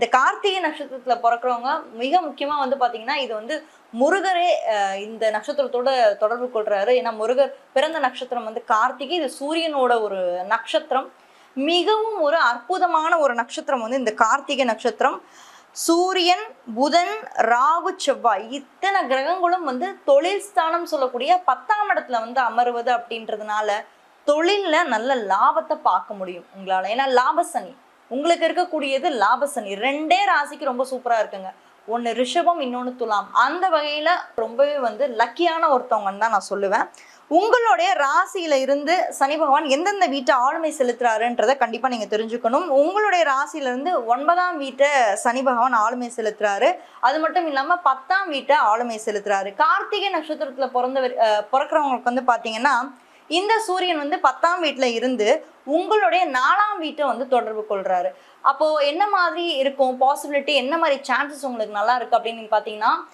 இந்த கார்த்திகை நட்சத்திரத்துல பிறக்கிறவங்க மிக முக்கியமா வந்து பாத்தீங்கன்னா இது வந்து முருகரே இந்த நட்சத்திரத்தோட தொடர்பு கொள்றாரு. ஏன்னா முருகர் பிறந்த நட்சத்திரம் வந்து கார்த்திகை, இது சூரியனோட ஒரு நட்சத்திரம். மிகவும் ஒரு அற்புதமான ஒரு நட்சத்திரம் வந்து இந்த கார்த்திகை நட்சத்திரம். சூரியன், புதன், ராகு, செவ்வாய் இத்தனை கிரகங்களும் வந்து தொழில் ஸ்தானம் சொல்லக்கூடிய 10ஆம் இடத்துல வந்து அமருவது அப்படின்றதுனால தொழில்ல நல்ல லாபத்தை பார்க்க முடியும் உங்களால. ஏன்னா லாபசனி உங்களுக்கு இருக்கக்கூடியது லாபசனி. 2 ராசிக்கு ரொம்ப சூப்பரா இருக்குங்க. ஒன்று ரிஷபம், இன்னொன்று துலாம். அந்த வகையில ரொம்பவே வந்து லக்கியான ஒருத்தவங்கன்னு தான் நான் சொல்லுவேன். உங்களுடைய ராசியில இருந்து சனி பகவான் எந்தெந்த வீட்டை ஆளுமை செலுத்துறாருன்றதை கண்டிப்பா நீங்க தெரிஞ்சுக்கணும். உங்களுடைய ராசியில இருந்து 9ஆம் வீட்டை சனி பகவான் ஆளுமை செலுத்துறாரு. அது மட்டும் இல்லாம 10ஆம் வீட்டை ஆளுமை செலுத்துறாரு. கார்த்திகை நட்சத்திரத்துல பிறக்கிறவங்களுக்கு வந்து பாத்தீங்கன்னா இந்த சூரியன் வந்து 10ஆம் வீட்டுல இருந்து உங்களுடைய 4ஆம் வீட்டை வந்து தொடர்பு கொள்றாரு. அப்போ என்ன மாதிரி இருக்கும் பாசிபிலிட்டி, என்ன மாதிரி சான்சஸ் உங்களுக்கு நல்லா இருக்கு அப்படின்னு பாத்தீங்கன்னா